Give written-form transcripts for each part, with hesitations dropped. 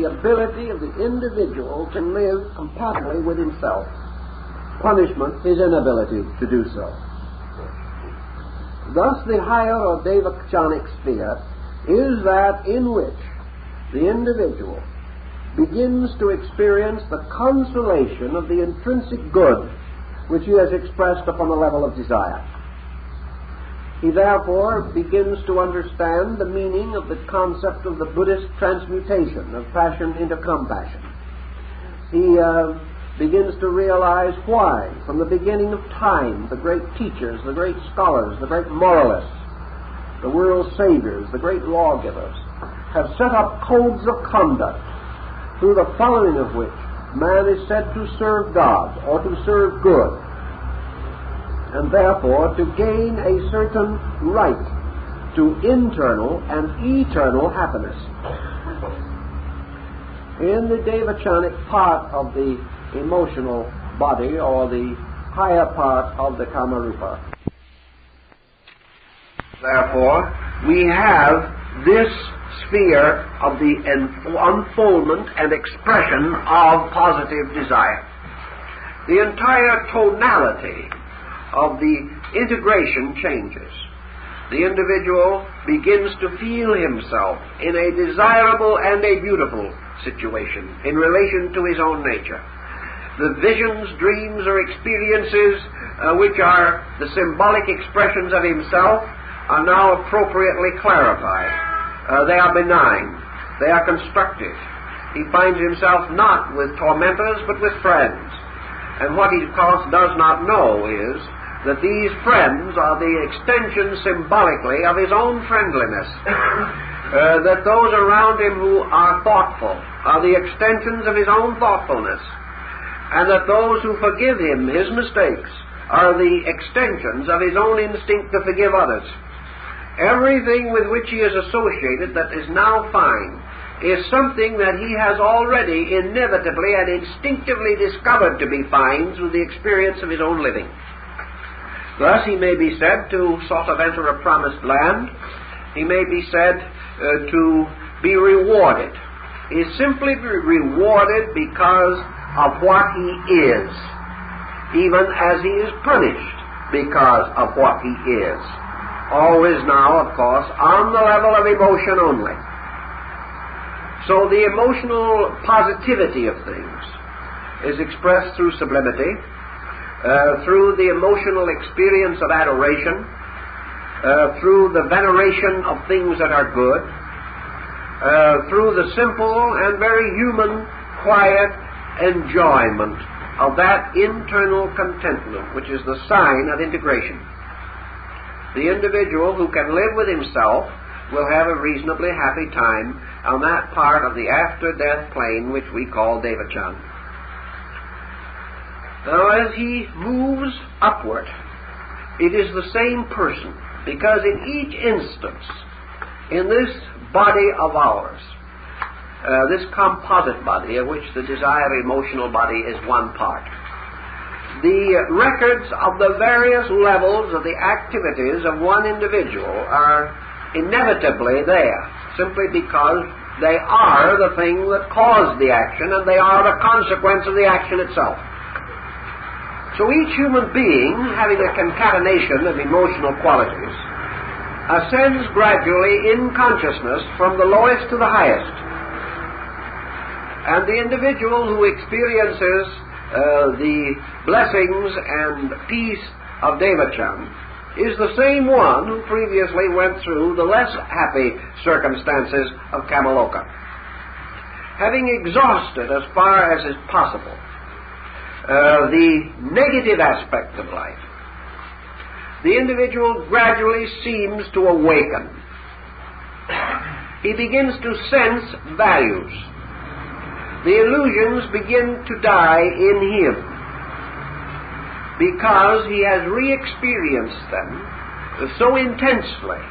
the ability of the individual to live compatibly with himself. Punishment, his inability to do so. Thus, the higher or devachanic sphere is that in which the individual begins to experience the consolation of the intrinsic good which he has expressed upon the level of desire. He therefore begins to understand the meaning of the concept of the Buddhist transmutation of passion into compassion. He begins to realize why, from the beginning of time, the great teachers, the great scholars, the great moralists, the world's saviors, the great lawgivers, have set up codes of conduct through the following of which man is said to serve God or to serve good, and therefore to gain a certain right to internal and eternal happiness. In the devachanic part of the emotional body, or the higher part of the Kamarupa, therefore, we have this sphere of the unfoldment and expression of positive desire. The entire tonality of the integration changes. The individual begins to feel himself in a desirable and a beautiful situation in relation to his own nature. The visions, dreams, or experiences which are the symbolic expressions of himself are now appropriately clarified. They are benign. They are constructive. He finds himself not with tormentors, but with friends. And what he, of course, does not know is that these friends are the extension symbolically of his own friendliness. That those around him who are thoughtful are the extensions of his own thoughtfulness. And that those who forgive him his mistakes are the extensions of his own instinct to forgive others. Everything with which he is associated that is now fine is something that he has already inevitably and instinctively discovered to be fine through the experience of his own living. Thus he may be said to sort of enter a promised land. He may be said to be rewarded. He is simply rewarded because of what he is, even as he is punished because of what he is. Always now, of course, on the level of emotion only. So the emotional positivity of things is expressed through sublimity, through the emotional experience of adoration, through the veneration of things that are good, through the simple and very human, quiet enjoyment of that internal contentment which is the sign of integration. The individual who can live with himself will have a reasonably happy time on that part of the after-death plane which we call Devachan. Now, as he moves upward, it is the same person, because in each instance, in this body of ours, this composite body, of which the desire emotional body is one part, the records of the various levels of the activities of one individual are inevitably there, simply because they are the thing that caused the action, and they are the consequence of the action itself. So each human being, having a concatenation of emotional qualities, ascends gradually in consciousness from the lowest to the highest. And the individual who experiences the blessings and peace of Devachan is the same one who previously went through the less happy circumstances of Kamaloka. Having exhausted as far as is possible the negative aspect of life, the individual gradually seems to awaken. He begins to sense values. The illusions begin to die in him because he has re-experienced them so intensely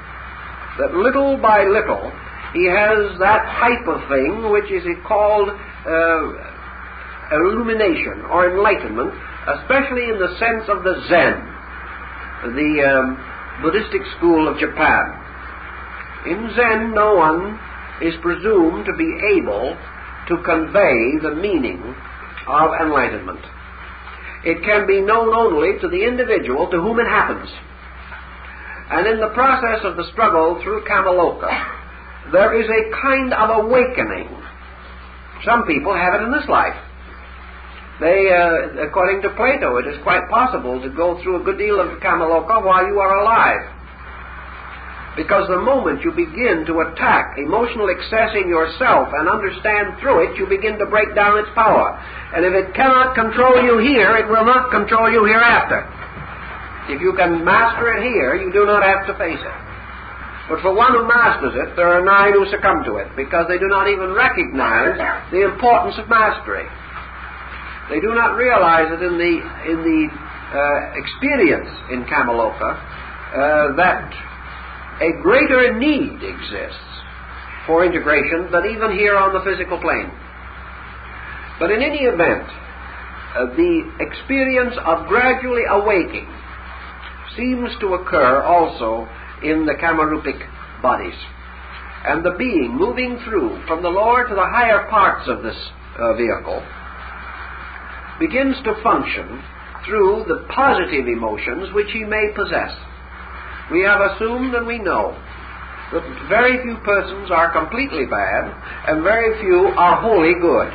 that little by little he has that type of thing which is called illumination or enlightenment, especially in the sense of the Zen, the Buddhistic school of Japan. In Zen, no one is presumed to be able to convey the meaning of enlightenment. It can be known only to the individual to whom it happens. And in the process of the struggle through Kamaloka, there is a kind of awakening. Some people have it in this life. They, according to Plato, it is quite possible to go through a good deal of Kamaloka while you are alive. Because the moment you begin to attack emotional excess in yourself and understand through it, you begin to break down its power. And if it cannot control you here, it will not control you hereafter. If you can master it here, you do not have to face it. But for one who masters it, there are 9 who succumb to it, because they do not even recognize the importance of mastery. They do not realize that in the experience in Kamaloka that a greater need exists for integration than even here on the physical plane. But in any event, the experience of gradually awaking seems to occur also in the Kamarupic bodies. And the being moving through from the lower to the higher parts of this vehicle begins to function through the positive emotions which he may possess. We have assumed and we know that very few persons are completely bad and very few are wholly good.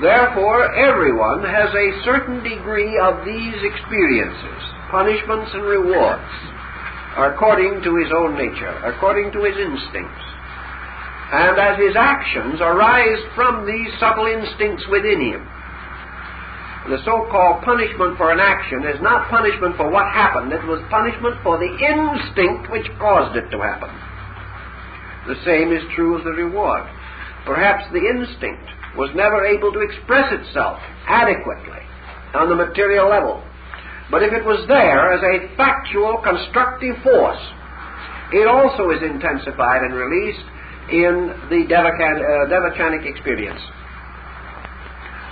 Therefore, everyone has a certain degree of these experiences, punishments and rewards, according to his own nature, according to his instincts. And as his actions arise from these subtle instincts within him, the so-called punishment for an action is not punishment for what happened, it was punishment for the instinct which caused it to happen. The same is true of the reward. Perhaps the instinct was never able to express itself adequately on the material level. But if it was there as a factual, constructive force, it also is intensified and released in the devachanic experience.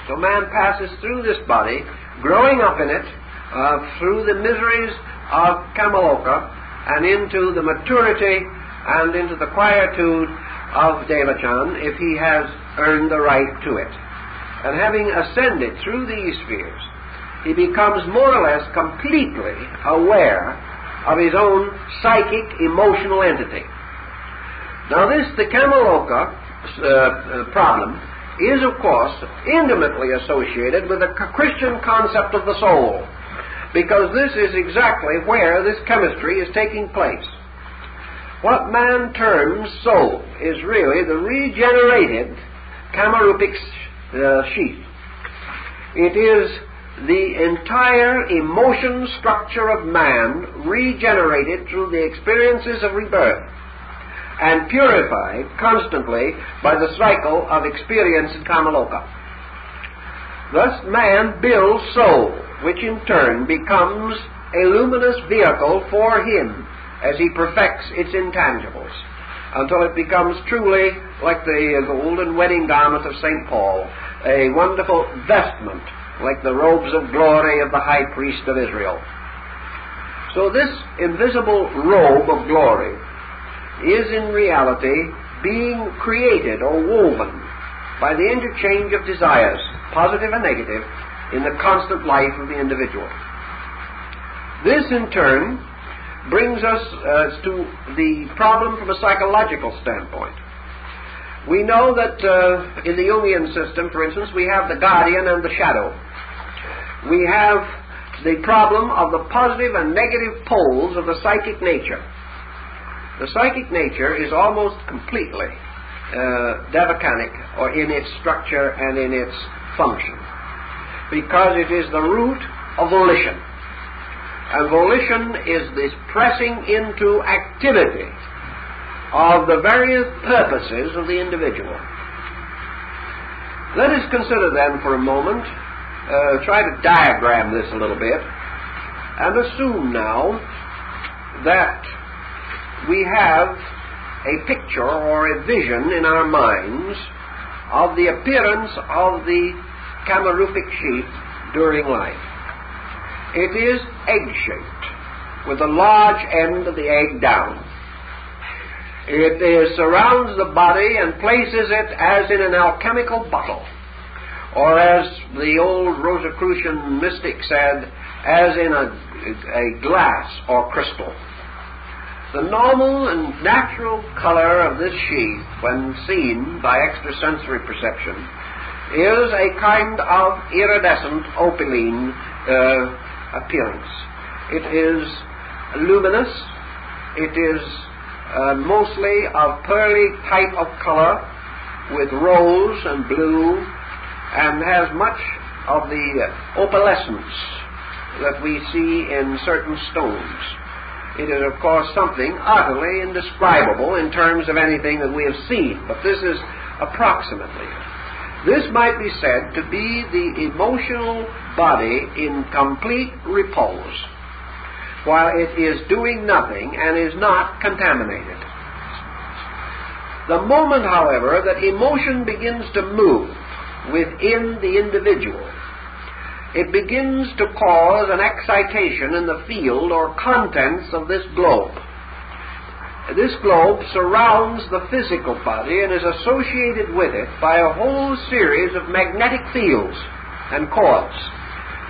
So man passes through this body, growing up in it, through the miseries of Kamaloka, and into the maturity and into the quietude of Devachan, if he has earned the right to it. And having ascended through these spheres, he becomes more or less completely aware of his own psychic, emotional entity. Now the Kamaloka problem is, of course, intimately associated with the Christian concept of the soul, because this is exactly where this chemistry is taking place. What man terms soul is really the regenerated Kamarupic sheath. It is the entire emotion structure of man regenerated through the experiences of rebirth and purified constantly by the cycle of experience in Kamaloka. Thus man builds soul, which in turn becomes a luminous vehicle for him as he perfects its intangibles, until it becomes truly like the golden wedding garment of St. Paul, a wonderful vestment like the robes of glory of the high priest of Israel. So this invisible robe of glory is in reality being created or woven by the interchange of desires, positive and negative, in the constant life of the individual. This in turn brings us to the problem from a psychological standpoint. We know that in the Jungian system, for instance, we have the guardian and the shadow. We have the problem of the positive and negative poles of the psychic nature. The psychic nature is almost completely devachanic, or in its structure and in its function, because it is the root of volition. And volition is this pressing into activity of the various purposes of the individual. Let us consider then for a moment, try to diagram this a little bit, and assume now that we have a picture or a vision in our minds of the appearance of the Kamarupic sheath during life. It is egg-shaped, with the large end of the egg down. It surrounds the body and places it as in an alchemical bottle, or as the old Rosicrucian mystic said, as in a glass or crystal. The normal and natural color of this sheath, when seen by extrasensory perception, is a kind of iridescent opaline appearance. It is luminous. It is mostly of pearly type of color with rose and blue, and has much of the opalescence that we see in certain stones. It is, of course, something utterly indescribable in terms of anything that we have seen, but this is approximately. This might be said to be the emotional body in complete repose, while it is doing nothing and is not contaminated. The moment, however, that emotion begins to move within the individual, it begins to cause an excitation in the field or contents of this globe. This globe surrounds the physical body and is associated with it by a whole series of magnetic fields and cords,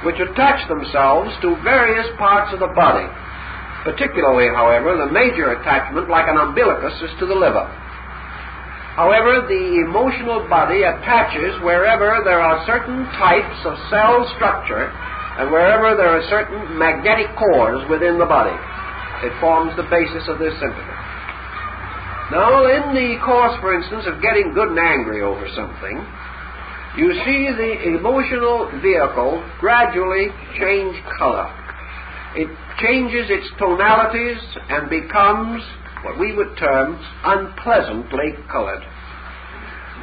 which attach themselves to various parts of the body. Particularly, however, the major attachment, like an umbilicus, is to the liver. However, the emotional body attaches wherever there are certain types of cell structure and wherever there are certain magnetic cores within the body. It forms the basis of this sympathy. Now, in the course, for instance, of getting good and angry over something, you see the emotional vehicle gradually change color. It changes its tonalities and becomes what we would term unpleasantly colored.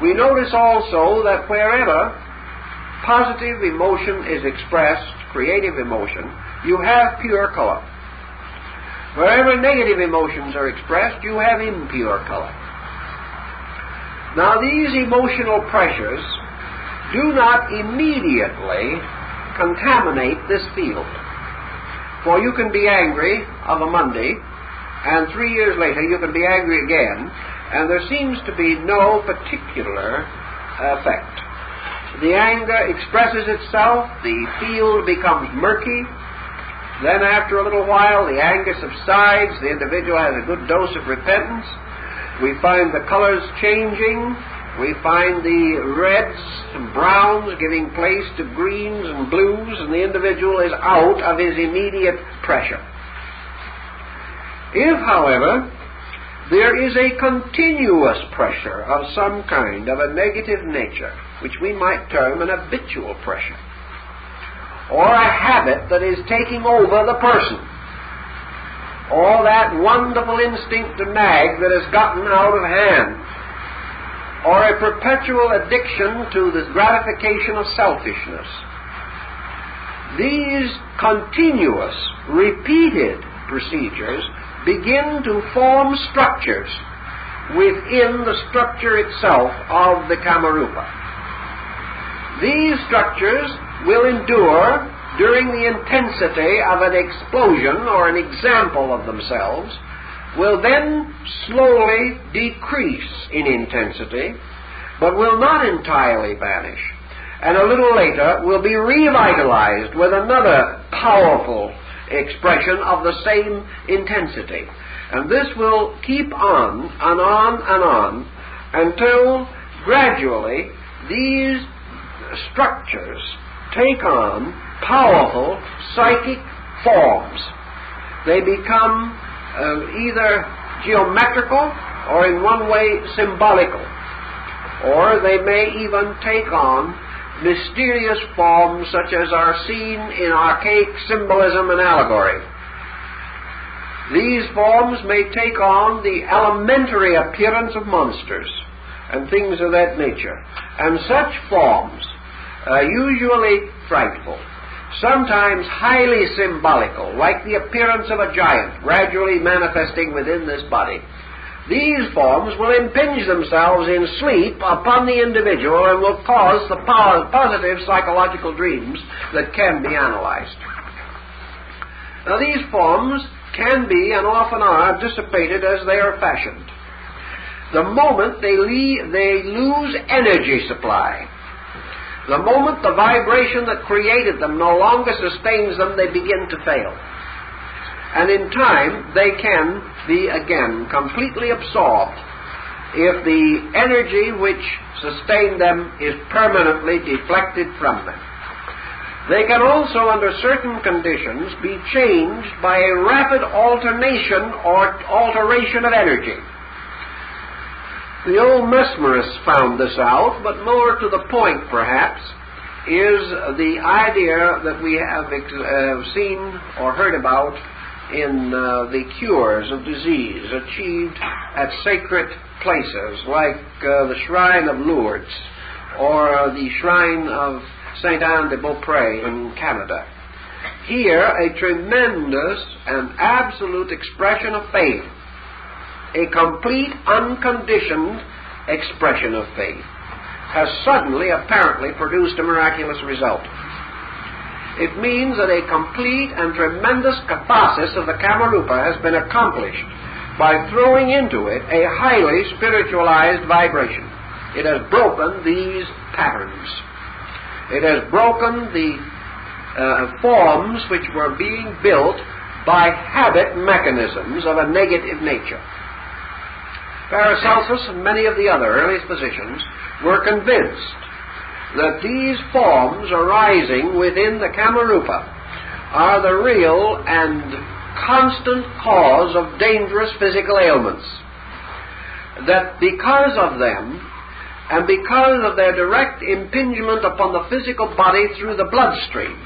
We notice also that wherever positive emotion is expressed, creative emotion, you have pure color. Wherever negative emotions are expressed, you have impure color. Now, these emotional pressures do not immediately contaminate this field. For you can be angry of a Monday, and 3 years later you can be angry again, and there seems to be no particular effect. The anger expresses itself, the field becomes murky, then after a little while the anger subsides, the individual has a good dose of repentance, we find the colors changing, we find the reds and browns giving place to greens and blues, and the individual is out of his immediate pressure. If, however, there is a continuous pressure of some kind of a negative nature, which we might term an habitual pressure, or a habit that is taking over the person, or that wonderful instinct to nag that has gotten out of hand, or a perpetual addiction to the gratification of selfishness, these continuous, repeated procedures begin to form structures within the structure itself of the Kamarupa. These structures will endure during the intensity of an explosion or an example of themselves, will then slowly decrease in intensity, but will not entirely vanish, and a little later will be revitalized with another powerful expression of the same intensity. And this will keep on and on and on until gradually these structures take on powerful psychic forms. They become either geometrical or in one way symbolical, or they may even take on mysterious forms such as are seen in archaic symbolism and allegory. These forms may take on the elementary appearance of monsters and things of that nature. And such forms are usually frightful, sometimes highly symbolical, like the appearance of a giant gradually manifesting within this body. These forms will impinge themselves in sleep upon the individual and will cause the positive psychological dreams that can be analyzed. Now, these forms can be and often are dissipated as they are fashioned. the moment they lose energy supply. The moment the vibration that created them no longer sustains them, they begin to fail. And in time, they can be again completely absorbed if the energy which sustained them is permanently deflected from them. They can also, under certain conditions, be changed by a rapid alternation or alteration of energy. The old mesmerists found this out, but more to the point, perhaps, is the idea that we have seen or heard about in the cures of disease achieved at sacred places like the Shrine of Lourdes or the Shrine of Saint Anne de Beaupré in Canada. Here, a tremendous and absolute expression of faith, a complete, unconditioned expression of faith, has suddenly, apparently, produced a miraculous result. It means that a complete and tremendous catharsis of the Kamarupa has been accomplished by throwing into it a highly spiritualized vibration. It has broken these patterns. It has broken the forms which were being built by habit mechanisms of a negative nature. Paracelsus and many of the other early physicians were convinced that these forms arising within the Kamarupa are the real and constant cause of dangerous physical ailments. That because of them, and because of their direct impingement upon the physical body through the bloodstream,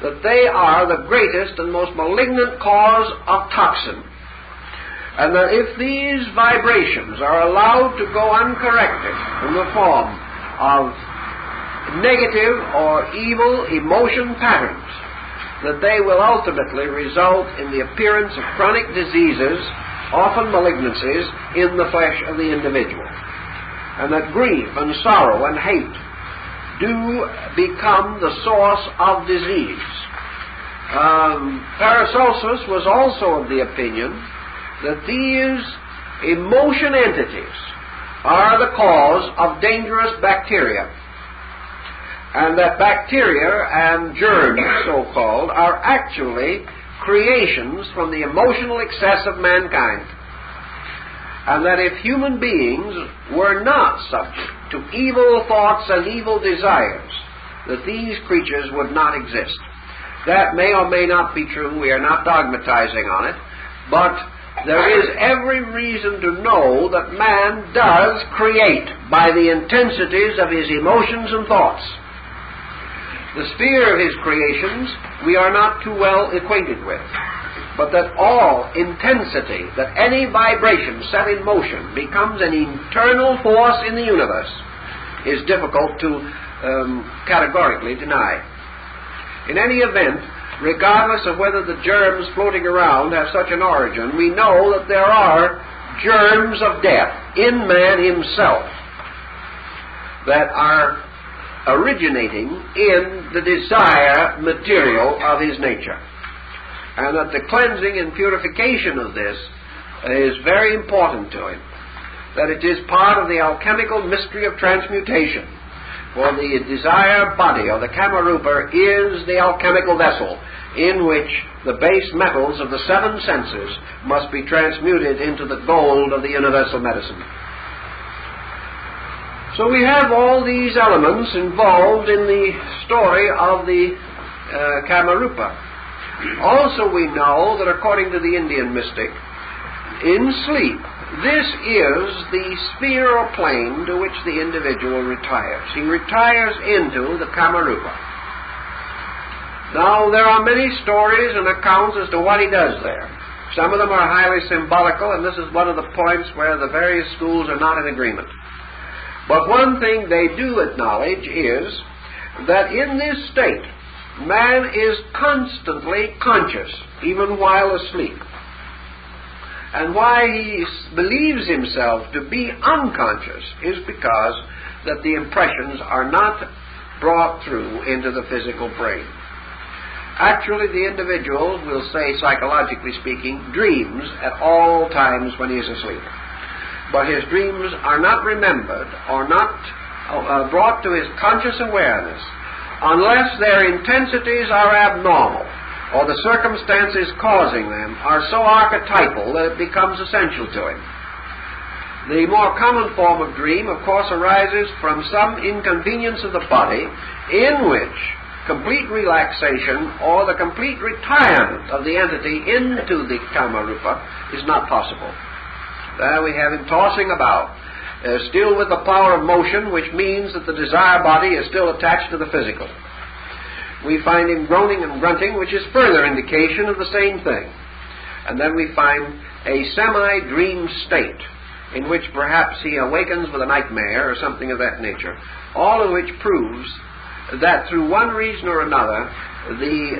that they are the greatest and most malignant cause of toxin. And that if these vibrations are allowed to go uncorrected in the form of negative or evil emotion patterns, that they will ultimately result in the appearance of chronic diseases, often malignancies, in the flesh of the individual. And that grief and sorrow and hate do become the source of disease. Paracelsus was also of the opinion that these emotion entities are the cause of dangerous bacteria, and that bacteria and germs, so-called, are actually creations from the emotional excess of mankind, and that if human beings were not subject to evil thoughts and evil desires, that these creatures would not exist. That may or may not be true. We are not dogmatizing on it, but there is every reason to know that man does create by the intensities of his emotions and thoughts. The sphere of his creations we are not too well acquainted with, but that all intensity, that any vibration set in motion becomes an internal force in the universe, is difficult to categorically deny. In any event, regardless of whether the germs floating around have such an origin, we know that there are germs of death in man himself that are originating in the desire material of his nature. And that the cleansing and purification of this is very important to him. That it is part of the alchemical mystery of transmutation. For the desire body, or the Kamarupa, is the alchemical vessel in which the base metals of the seven senses must be transmuted into the gold of the universal medicine. So we have all these elements involved in the story of the Kamarupa. Also we know that according to the Indian mystic, in sleep, this is the sphere or plane to which the individual retires. He retires into the Kamarupa. Now, there are many stories and accounts as to what he does there. Some of them are highly symbolical, and this is one of the points where the various schools are not in agreement. But one thing they do acknowledge is that in this state, man is constantly conscious, even while asleep. And why he believes himself to be unconscious is because that the impressions are not brought through into the physical brain. Actually, the individual, we'll say psychologically speaking, dreams at all times when he is asleep. but his dreams are not remembered or not brought to his conscious awareness unless their intensities are abnormal or the circumstances causing them are so archetypal that it becomes essential to him. The more common form of dream, of course, arises from some inconvenience of the body in which complete relaxation or the complete retirement of the entity into the Kamarupa is not possible. There we have him tossing about, still with the power of motion, which means that the desire body is still attached to the physical. We find him groaning and grunting, which is further indication of the same thing. And then we find a semi-dream state, in which perhaps he awakens with a nightmare or something of that nature, all of which proves that through one reason or another the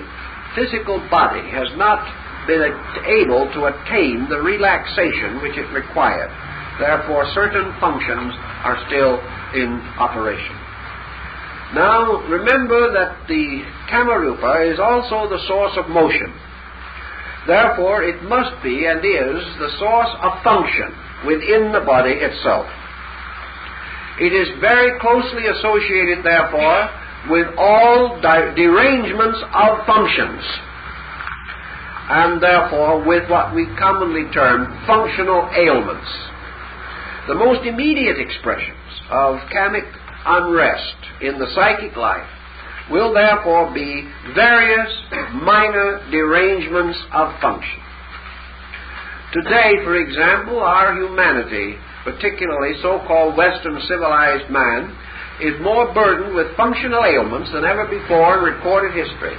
physical body has not been able to attain the relaxation which it required. Therefore, certain functions are still in operation. Now, remember that the Kamarupa is also the source of motion. Therefore, it must be and is the source of function within the body itself. It is very closely associated, therefore, with all derangements of functions, and therefore with what we commonly term functional ailments. The most immediate expressions of kamic unrest in the psychic life will therefore be various minor derangements of function. Today, for example, our humanity, particularly so-called Western civilized man, is more burdened with functional ailments than ever before in recorded history.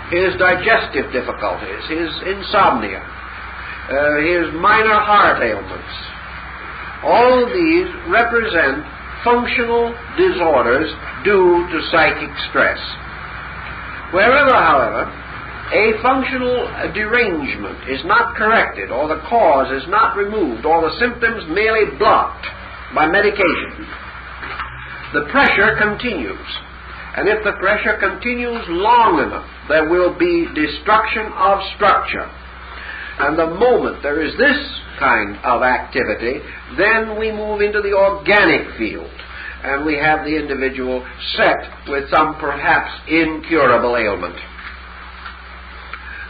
His digestive difficulties, his insomnia, his minor heart ailments, all of these represent functional disorders due to psychic stress. Wherever, however, a functional derangement is not corrected, or the cause is not removed, or the symptoms merely blocked by medication, the pressure continues. And if the pressure continues long enough, there will be destruction of structure. And the moment there is this kind of activity, then we move into the organic field, and we have the individual set with some perhaps incurable ailment,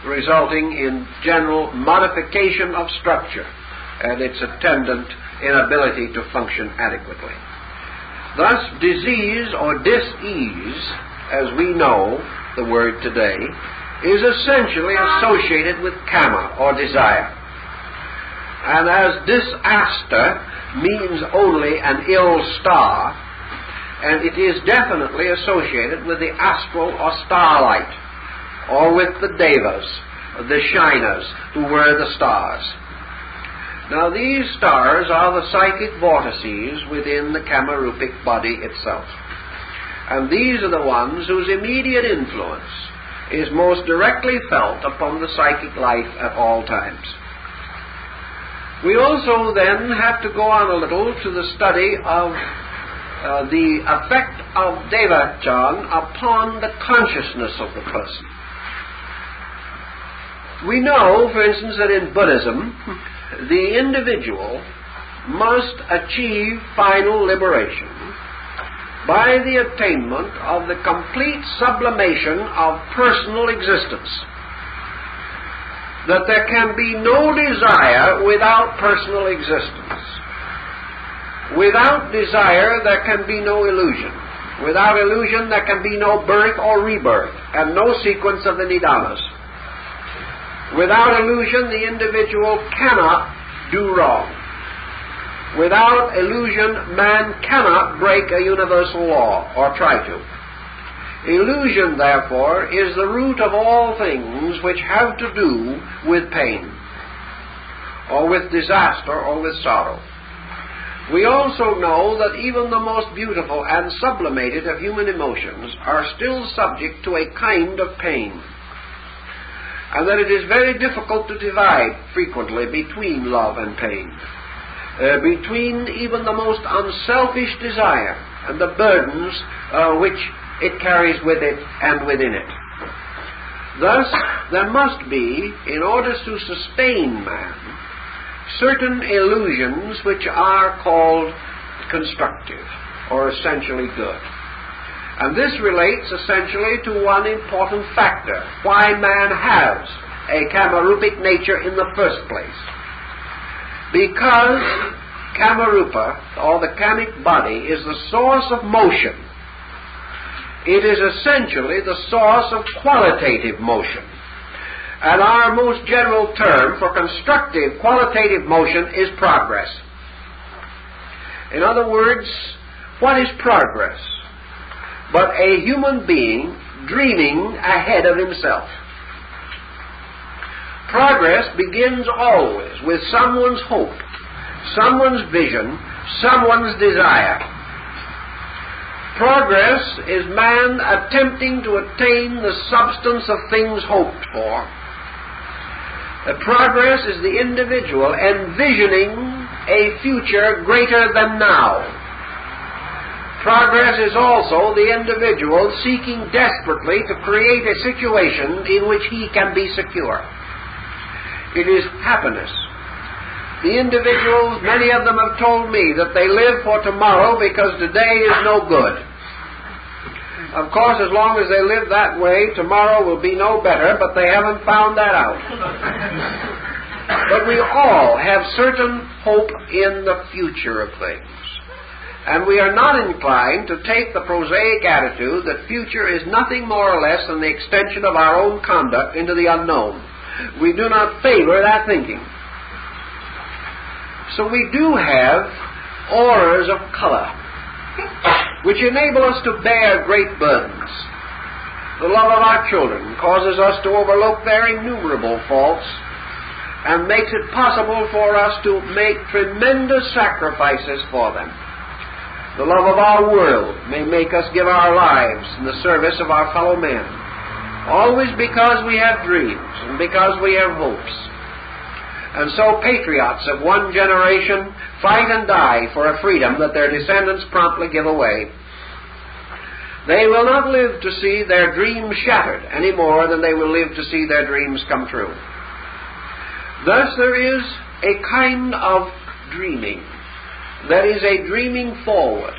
resulting in general modification of structure and its attendant inability to function adequately. Thus, disease or dis-ease, as we know the word today, is essentially associated with kama, or desire. And as disaster means only an ill star, and it is definitely associated with the astral or starlight, or with the devas, the shiners, who were the stars. Now, these stars are the psychic vortices within the Kamarupic body itself. And these are the ones whose immediate influence is most directly felt upon the psychic life at all times. We also then have to go on a little to the study of the effect of Devachan upon the consciousness of the person. We know, for instance, that in Buddhism, the individual must achieve final liberation by the attainment of the complete sublimation of personal existence. That there can be no desire without personal existence. Without desire, there can be no illusion. Without illusion, there can be no birth or rebirth, and no sequence of the nidanas. Without illusion, the individual cannot do wrong. Without illusion, man cannot break a universal law, or try to. Illusion, therefore, is the root of all things which have to do with pain, or with disaster, or with sorrow. We also know that even the most beautiful and sublimated of human emotions are still subject to a kind of pain, and that it is very difficult to divide frequently between love and pain, between even the most unselfish desire and the burdens which it carries with it and within it. Thus, there must be, in order to sustain man, certain illusions which are called constructive or essentially good. And this relates essentially to one important factor, why man has a Kamarupic nature in the first place. Because Kamarupa, or the kamic body, is the source of motion. It is essentially the source of qualitative motion. And our most general term for constructive qualitative motion is progress. In other words, what is progress? But a human being dreaming ahead of himself. Progress begins always with someone's hope, someone's vision, someone's desire. Progress is man attempting to attain the substance of things hoped for. Progress is the individual envisioning a future greater than now. Progress is also the individual seeking desperately to create a situation in which he can be secure. It is happiness. The individuals, many of them have told me that they live for tomorrow because today is no good. Of course, as long as they live that way, tomorrow will be no better, but they haven't found that out. But we all have certain hope in the future of things. And we are not inclined to take the prosaic attitude that future is nothing more or less than the extension of our own conduct into the unknown. We do not favor that thinking. So we do have auras of color which enable us to bear great burdens. The love of our children causes us to overlook their innumerable faults and makes it possible for us to make tremendous sacrifices for them. The love of our world may make us give our lives in the service of our fellow men, always because we have dreams and because we have hopes. And so patriots of one generation fight and die for a freedom that their descendants promptly give away. They will not live to see their dreams shattered any more than they will live to see their dreams come true. Thus there is a kind of dreaming that is a dreaming forward,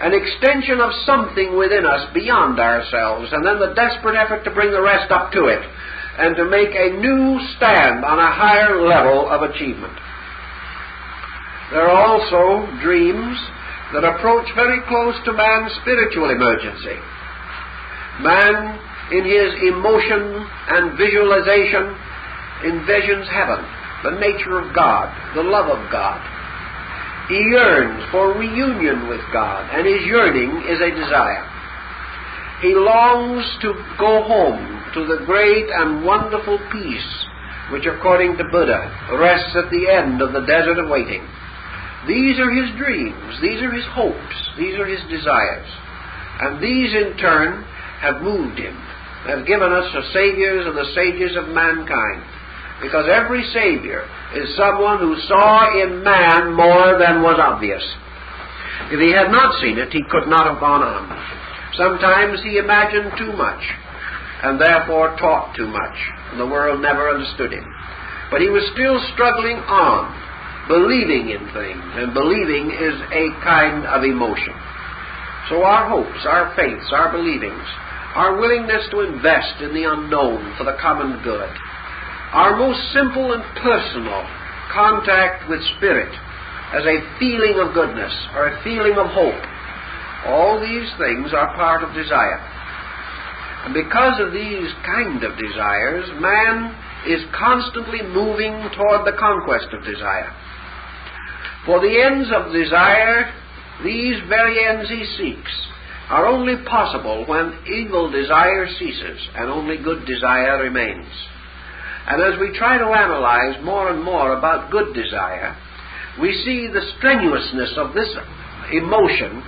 an extension of something within us beyond ourselves, and then the desperate effort to bring the rest up to it and to make a new stand on a higher level of achievement. There are also dreams that approach very close to man's spiritual emergency. Man, in his emotion and visualization, envisions heaven, the nature of God, the love of God. He yearns for reunion with God, and his yearning is a desire. He longs to go home to the great and wonderful peace which, according to Buddha, rests at the end of the desert of waiting. These are his dreams, these are his hopes, these are his desires. And these in turn have moved him, have given us the saviors and the sages of mankind. Because every savior is someone who saw in man more than was obvious. If he had not seen it, he could not have gone on. Sometimes he imagined too much, and therefore taught too much, and the world never understood him. But he was still struggling on, believing in things, and believing is a kind of emotion. So our hopes, our faiths, our believings, our willingness to invest in the unknown for the common good, our most simple and personal contact with spirit as a feeling of goodness or a feeling of hope, all these things are part of desire. And because of these kind of desires, man is constantly moving toward the conquest of desire. For the ends of desire, these very ends he seeks, are only possible when evil desire ceases and only good desire remains. And as we try to analyze more and more about good desire, we see the strenuousness of this emotion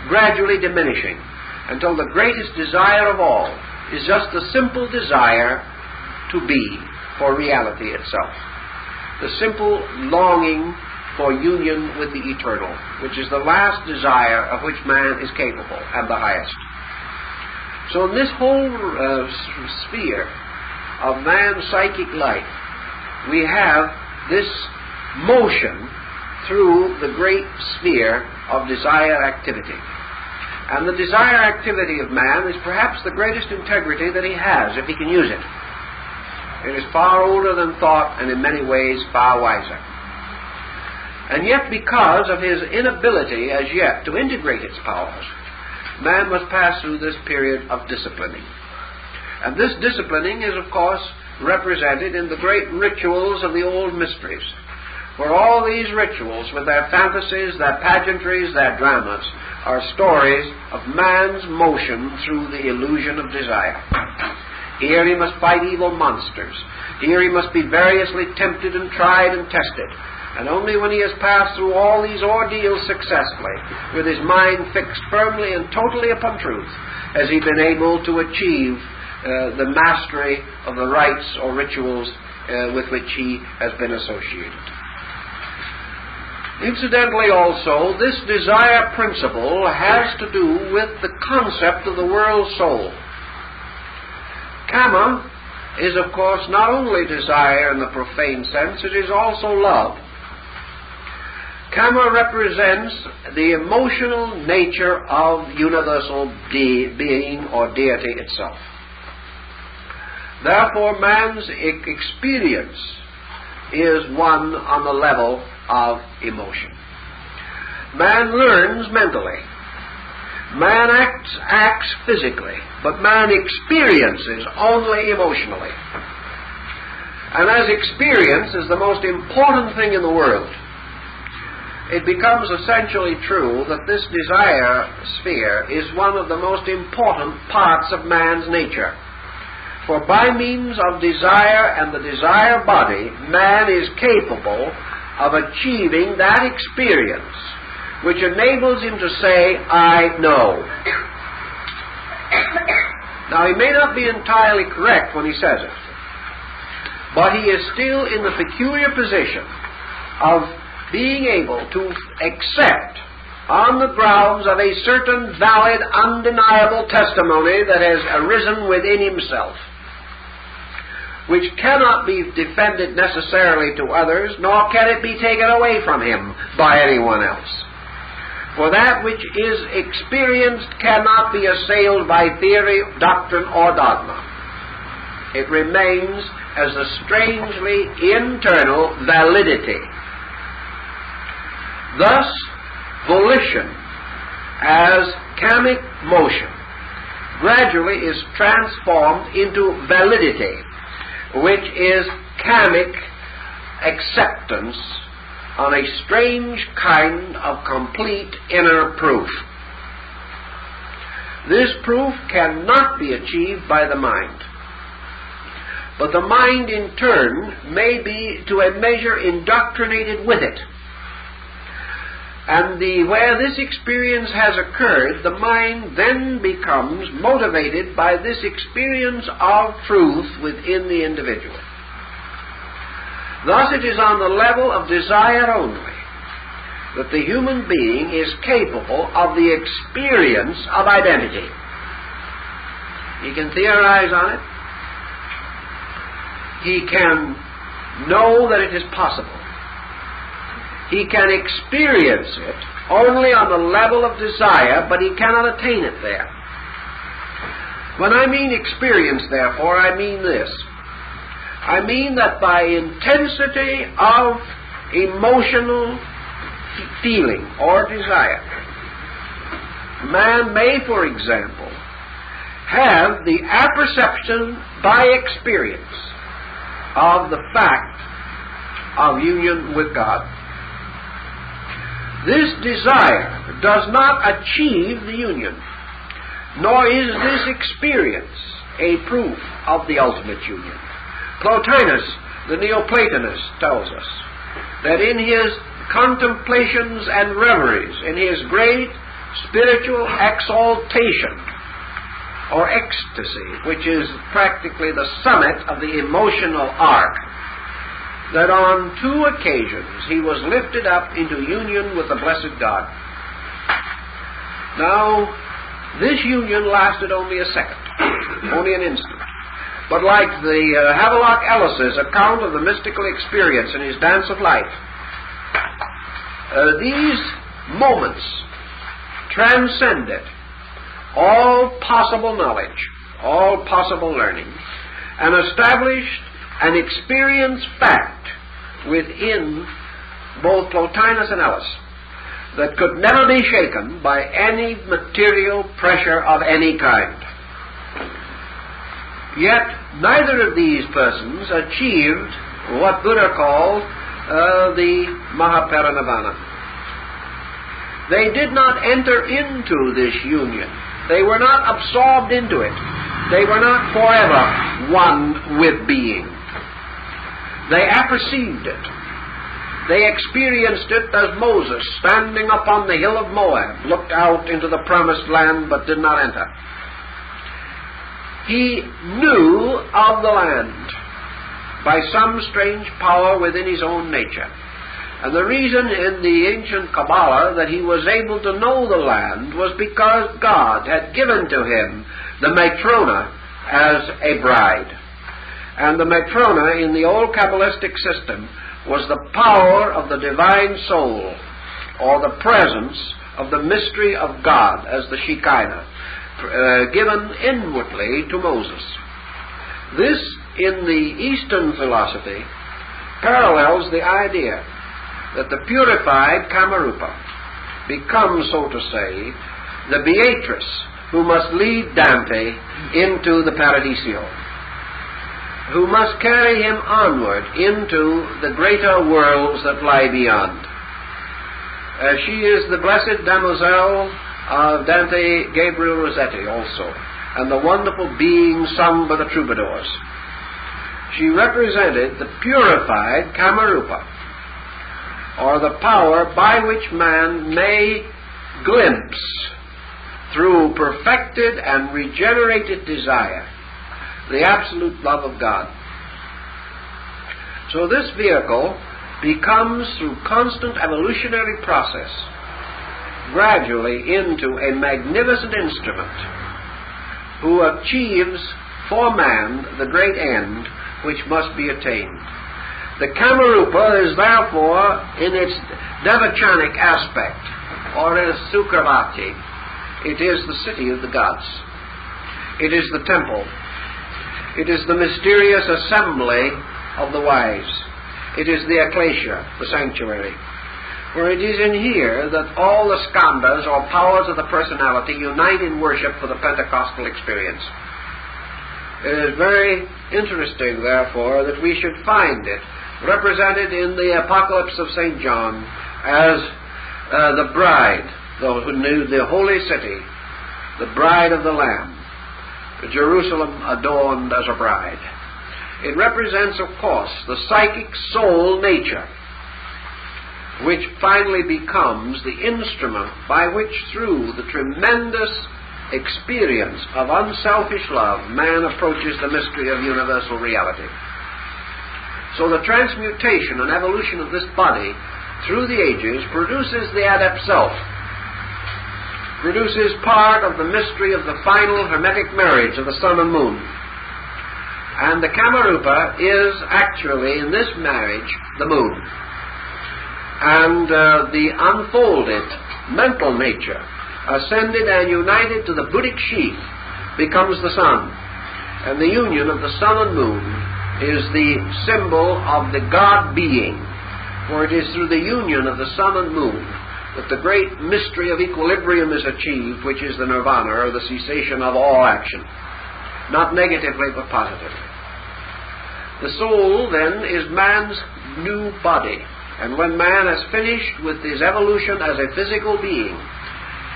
gradually diminishing until the greatest desire of all is just the simple desire to be for reality itself. The simple longing for union with the eternal, which is the last desire of which man is capable and the highest. So in this whole sphere of man's psychic life, we have this motion through the great sphere of desire activity. And the desire activity of man is perhaps the greatest integrity that he has, if he can use it. It is far older than thought, and in many ways far wiser. And yet, because of his inability as yet to integrate its powers, man must pass through this period of disciplining. And this disciplining is, of course, represented in the great rituals of the old mysteries, where all these rituals, with their fantasies, their pageantries, their dramas, are stories of man's motion through the illusion of desire. Here he must fight evil monsters. Here he must be variously tempted and tried and tested. And only when he has passed through all these ordeals successfully, with his mind fixed firmly and totally upon truth, has he been able to achieve the mastery of the rites or rituals with which he has been associated. Incidentally also, this desire principle has to do with the concept of the world soul. Kama is, of course, not only desire in the profane sense, it is also love. Kama represents the emotional nature of universal being or deity itself. Therefore, man's experience is one on the level of emotion. Man learns mentally. Man acts physically, but man experiences only emotionally. And as experience is the most important thing in the world, it becomes essentially true that this desire sphere is one of the most important parts of man's nature. For by means of desire and the desire body, man is capable of achieving that experience which enables him to say, I know. Now, he may not be entirely correct when he says it, but he is still in the peculiar position of being able to accept on the grounds of a certain valid, undeniable testimony that has arisen within himself, which cannot be defended necessarily to others, nor can it be taken away from him by anyone else. For that which is experienced cannot be assailed by theory, doctrine, or dogma. It remains as a strangely internal validity. Thus, volition, as kamic motion, gradually is transformed into validity, which is kamic acceptance on a strange kind of complete inner proof. This proof cannot be achieved by the mind, but the mind in turn may be to a measure indoctrinated with it. And where this experience has occurred, the mind then becomes motivated by this experience of truth within the individual. Thus it is on the level of desire only that the human being is capable of the experience of identity. He can theorize on it. He can know that it is possible. He can experience it only on the level of desire, but he cannot attain it there. When I mean experience, therefore, I mean this. I mean that by intensity of emotional feeling or desire, man may, for example, have the apperception by experience of the fact of union with God. This desire does not achieve the union, nor is this experience a proof of the ultimate union. Plotinus, the Neoplatonist, tells us that in his contemplations and reveries, in his great spiritual exaltation or ecstasy, which is practically the summit of the emotional arc, that on 2 occasions he was lifted up into union with the blessed God. Now, this union lasted only a second, only an instant. But like the Havelock Ellis's account of the mystical experience in his Dance of Life, these moments transcended all possible knowledge, all possible learning, and established an experienced fact within both Plotinus and Ellis that could never be shaken by any material pressure of any kind. Yet neither of these persons achieved what Buddha called the Mahaparinirvana. They did not enter into this union. They were not absorbed into it. They were not forever one with being. They apperceived it. They experienced it as Moses, standing upon the hill of Moab, looked out into the promised land but did not enter. He knew of the land by some strange power within his own nature. And the reason in the ancient Kabbalah that he was able to know the land was because God had given to him the Matrona as a bride. And the Matrona in the old Kabbalistic system was the power of the divine soul, or the presence of the mystery of God as the Shekinah, given inwardly to Moses. This, in the Eastern philosophy, parallels the idea that the purified Kamarupa becomes, so to say, the Beatrice who must lead Dante into the Paradiso, who must carry him onward into the greater worlds that lie beyond. She is the blessed damoiselle of Dante Gabriel Rossetti also, and the wonderful being sung by the troubadours. She represented the purified Kamarupa, or the power by which man may glimpse, through perfected and regenerated desire, the absolute love of God. So this vehicle becomes, through constant evolutionary process, gradually into a magnificent instrument who achieves for man the great end which must be attained. The Kamarupa is therefore, in its devachanic aspect, or in its Sukravati, it is the city of the gods. It is the temple. It is the mysterious assembly of the wise. It is the ecclesia, the sanctuary. For it is in here that all the skandhas, or powers of the personality, unite in worship for the Pentecostal experience. It is very interesting, therefore, that we should find it represented in the Apocalypse of St. John as the bride, the holy city, the bride of the Lamb, Jerusalem adorned as a bride. It represents, of course, the psychic soul nature, which finally becomes the instrument by which, through the tremendous experience of unselfish love, man approaches the mystery of universal reality. So the transmutation and evolution of this body through the ages produces the adept self, produces part of the mystery of the final hermetic marriage of the sun and moon. And the Kamarupa is actually, in this marriage, the moon. And the unfolded mental nature, ascended and united to the Buddhic sheath, becomes the sun. And the union of the sun and moon is the symbol of the God being. For it is through the union of the sun and moon that the great mystery of equilibrium is achieved, which is the nirvana, or the cessation of all action. Not negatively, but positively. The soul, then, is man's new body. And when man has finished with his evolution as a physical being,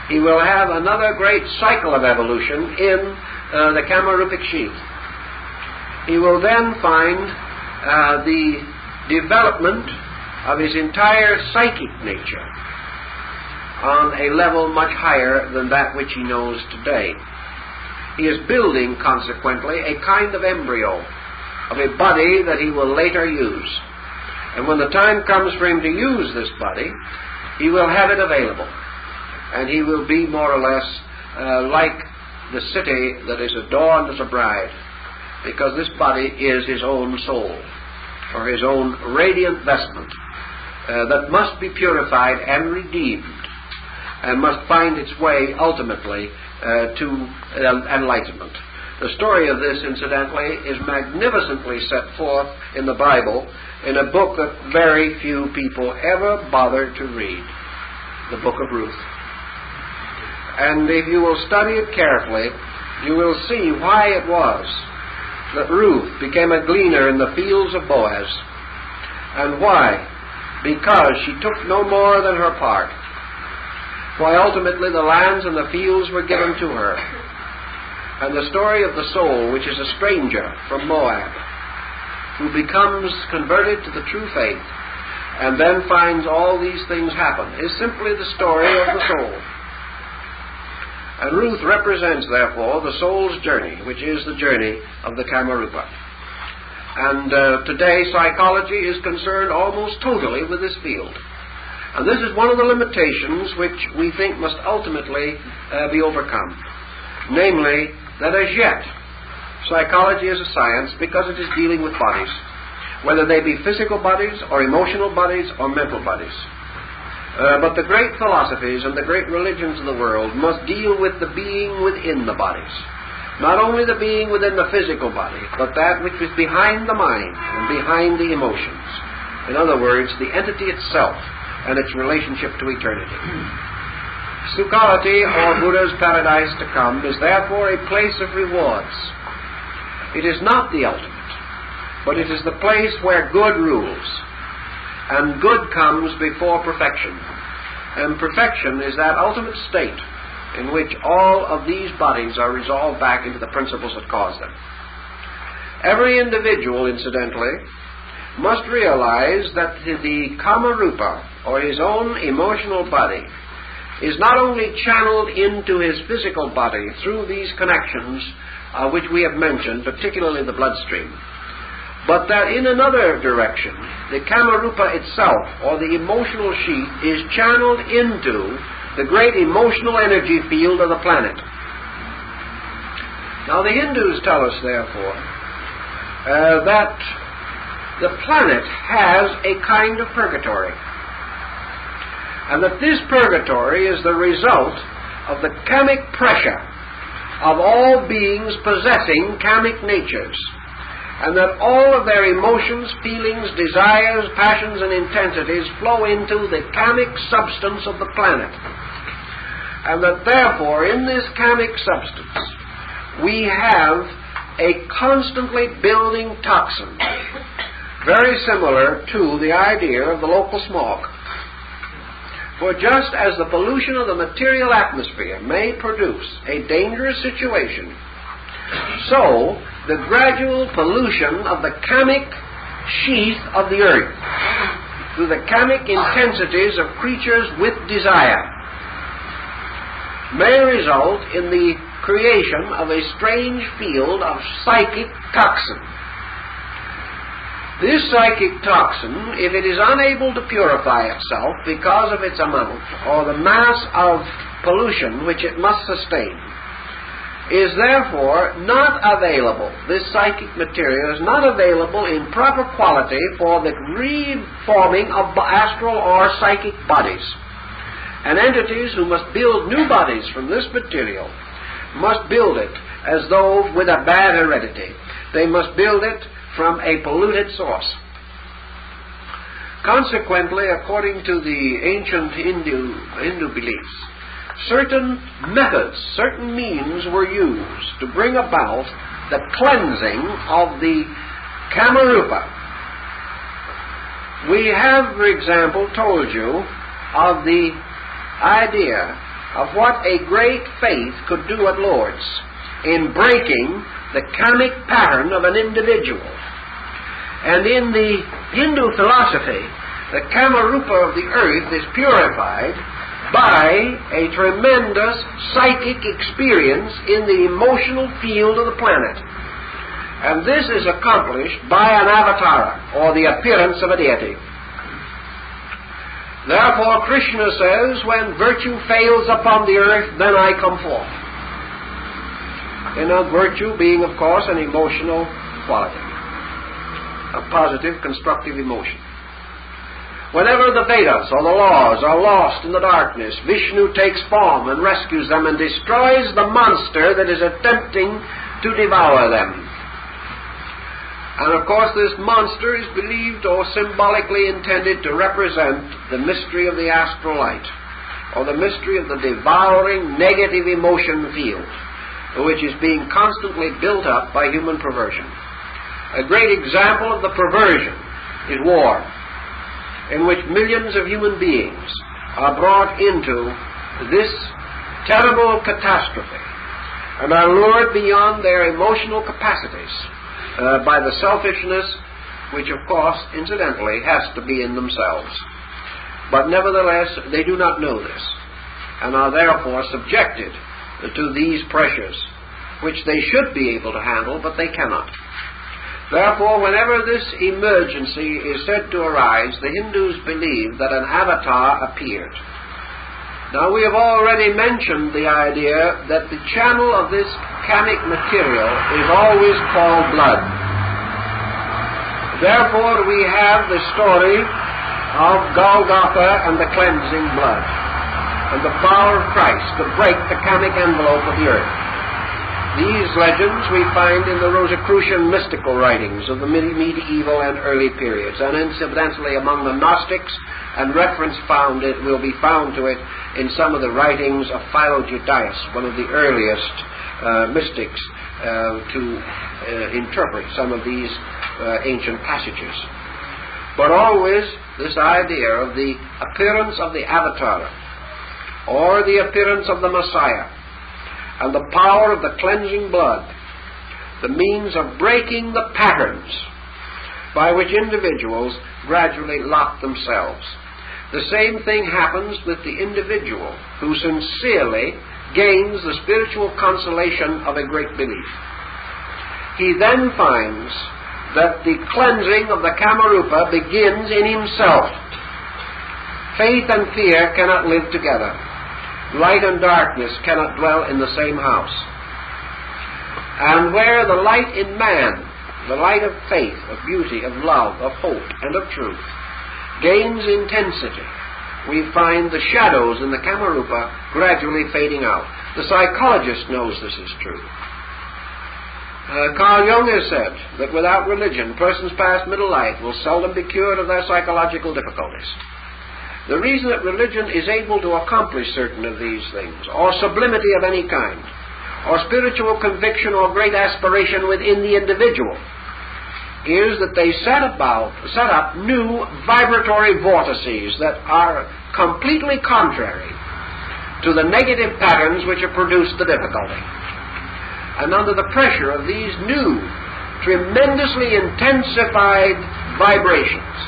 he will have another great cycle of evolution in the Kamarupic sheath. He will then find the development of his entire psychic nature on a level much higher than that which he knows today. He is building, consequently, a kind of embryo of a body that he will later use. And when the time comes for him to use this body, he will have it available. And he will be more or less like the city that is adorned as a bride, because this body is his own soul, or his own radiant vestment, that must be purified and redeemed, and must find its way ultimately to enlightenment. The story of this, incidentally, is magnificently set forth in the Bible in a book that very few people ever bother to read, the book of Ruth. And if you will study it carefully, you will see why it was that Ruth became a gleaner in the fields of Boaz. And why? Because she took no more than her part. Why ultimately the lands and the fields were given to her. And the story of the soul, which is a stranger from Moab, who becomes converted to the true faith, and then finds all these things happen, is simply the story of the soul. And Ruth represents, therefore, the soul's journey, which is the journey of the Kamarupa. And today psychology is concerned almost totally with this field. And this is one of the limitations which we think must ultimately be overcome. Namely, that as yet, psychology is a science because it is dealing with bodies, whether they be physical bodies or emotional bodies or mental bodies. But the great philosophies and the great religions of the world must deal with the being within the bodies. Not only the being within the physical body, but that which is behind the mind and behind the emotions. In other words, the entity itself and its relationship to eternity. Sukhalati, or Buddha's paradise to come, is therefore a place of rewards. It is not the ultimate, but it is the place where good rules. And good comes before perfection. And perfection is that ultimate state in which all of these bodies are resolved back into the principles that cause them. Every individual, incidentally, must realize that the Kamarupa, or his own emotional body, is not only channeled into his physical body through these connections which we have mentioned, particularly the bloodstream, but that in another direction, the Kamarupa itself, or the emotional sheath, is channeled into the great emotional energy field of the planet. Now the Hindus tell us, therefore, that the planet has a kind of purgatory, and that this purgatory is the result of the kamic pressure of all beings possessing kamic natures, and that all of their emotions, feelings, desires, passions, and intensities flow into the kamic substance of the planet. And that therefore, in this kamic substance, we have a constantly building toxin, very similar to the idea of the local smog. For just as the pollution of the material atmosphere may produce a dangerous situation, so the gradual pollution of the kamic sheath of the earth through the kamic intensities of creatures with desire may result in the creation of a strange field of psychic toxin. This psychic toxin, if it is unable to purify itself because of its amount or the mass of pollution which it must sustain, is therefore not available. This psychic material is not available in proper quality for the reforming of astral or psychic bodies. And entities who must build new bodies from this material must build it as though with a bad heredity. They must build it from a polluted source. Consequently, according to the ancient Hindu beliefs, certain methods, certain means were used to bring about the cleansing of the Kamarupa. We have, for example, told you of the idea of what a great faith could do at Lourdes in breaking the kamic pattern of an individual. And in the Hindu philosophy, the Kamarupa of the earth is purified by a tremendous psychic experience in the emotional field of the planet. And this is accomplished by an avatara, or the appearance of a deity. Therefore, Krishna says, when virtue fails upon the earth, then I come forth. And now, virtue being, of course, an emotional quality, a positive, constructive emotion. Whenever the Vedas or the laws are lost in the darkness, Vishnu takes form and rescues them and destroys the monster that is attempting to devour them. And of course this monster is believed or symbolically intended to represent the mystery of the astral light, or the mystery of the devouring negative emotion field, which is being constantly built up by human perversion. A great example of the perversion is war, in which millions of human beings are brought into this terrible catastrophe and are lured beyond their emotional capacities by the selfishness which, of course, incidentally, has to be in themselves. But nevertheless, they do not know this, and are therefore subjected to these pressures, which they should be able to handle, but they cannot. Therefore, whenever this emergency is said to arise, the Hindus believe that an avatar appeared. Now, we have already mentioned the idea that the channel of this kamic material is always called blood. Therefore, we have the story of Golgotha and the cleansing blood, and the power of Christ to break the kamic envelope of the earth. These legends we find in the Rosicrucian mystical writings of the medieval and early periods, and incidentally among the Gnostics, and reference will be found to it in some of the writings of Philo-Judaeus, one of the earliest mystics to interpret some of these ancient passages. But always this idea of the appearance of the Avatar, or the appearance of the Messiah, and the power of the cleansing blood, the means of breaking the patterns by which individuals gradually lock themselves. The same thing happens with the individual who sincerely gains the spiritual consolation of a great belief. He then finds that the cleansing of the Kamarupa begins in himself. Faith and fear cannot live together. Light and darkness cannot dwell in the same house. And where the light in man, the light of faith, of beauty, of love, of hope, and of truth, gains intensity, we find the shadows in the Kamarupa gradually fading out. The psychologist knows this is true. Carl Jung has said that without religion, persons past middle life will seldom be cured of their psychological difficulties. The reason that religion is able to accomplish certain of these things, or sublimity of any kind, or spiritual conviction or great aspiration within the individual, is that they set up new vibratory vortices that are completely contrary to the negative patterns which have produced the difficulty. And under the pressure of these new, tremendously intensified vibrations,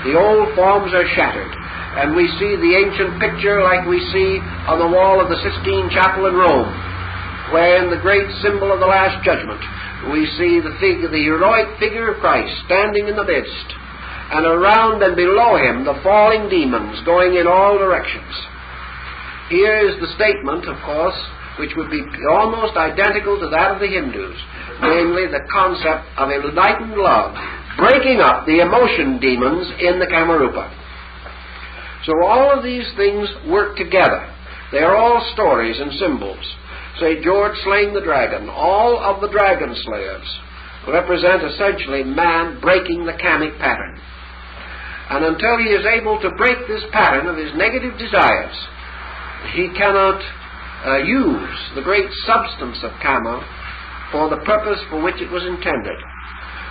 the old forms are shattered, and we see the ancient picture like we see on the wall of the Sistine Chapel in Rome, where in the great symbol of the Last Judgment we see the heroic figure of Christ standing in the midst, and around and below him the falling demons going in all directions. Here is the statement, of course, which would be almost identical to that of the Hindus, namely the concept of enlightened love breaking up the emotion demons in the Kamarupa. So all of these things work together. They are all stories and symbols. St. George slaying the dragon, all of the dragon slayers represent essentially man breaking the kamic pattern. And until he is able to break this pattern of his negative desires, he cannot use the great substance of Kama for the purpose for which it was intended.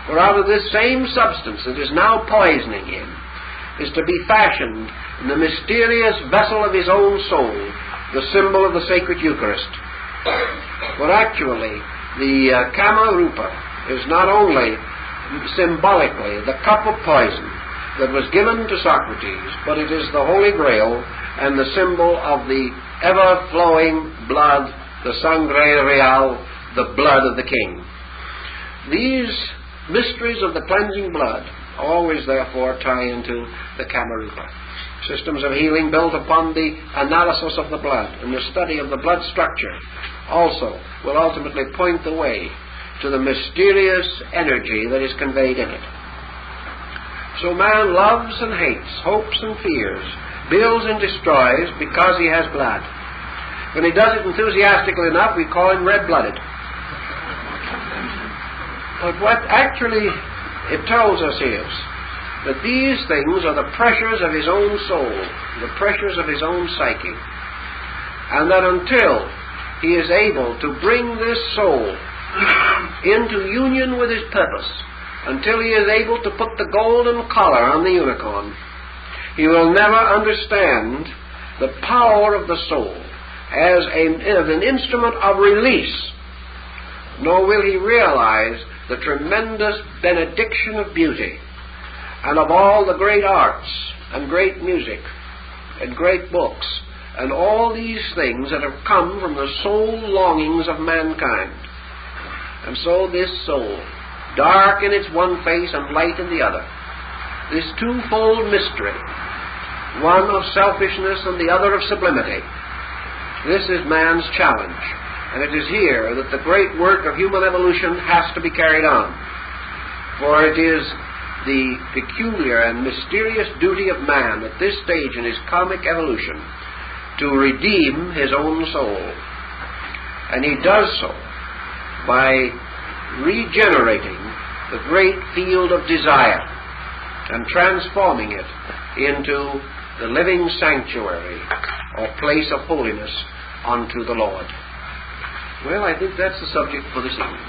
For out of this same substance that is now poisoning him is to be fashioned in the mysterious vessel of his own soul, the symbol of the sacred Eucharist. But actually, the Kamarupa is not only symbolically the cup of poison that was given to Socrates, but it is the Holy Grail and the symbol of the ever-flowing blood, the sangre real, the blood of the King. These mysteries of the cleansing blood always, therefore, tie into the Kamarupa. Systems of healing built upon the analysis of the blood and the study of the blood structure also will ultimately point the way to the mysterious energy that is conveyed in it. So man loves and hates, hopes and fears, builds and destroys because he has blood. When he does it enthusiastically enough, we call him red-blooded. But what actually it tells us is that these things are the pressures of his own soul, the pressures of his own psyche, and that until he is able to bring this soul into union with his purpose, until he is able to put the golden collar on the unicorn, he will never understand the power of the soul as an instrument of release, nor will he realize the tremendous benediction of beauty and of all the great arts and great music and great books and all these things that have come from the soul longings of mankind. And so this soul, dark in its one face and light in the other, this twofold mystery, one of selfishness and the other of sublimity, this is man's challenge. And it is here that the great work of human evolution has to be carried on. For it is the peculiar and mysterious duty of man at this stage in his comic evolution to redeem his own soul. And he does so by regenerating the great field of desire and transforming it into the living sanctuary or place of holiness unto the Lord. Well, I think that's the subject for this evening.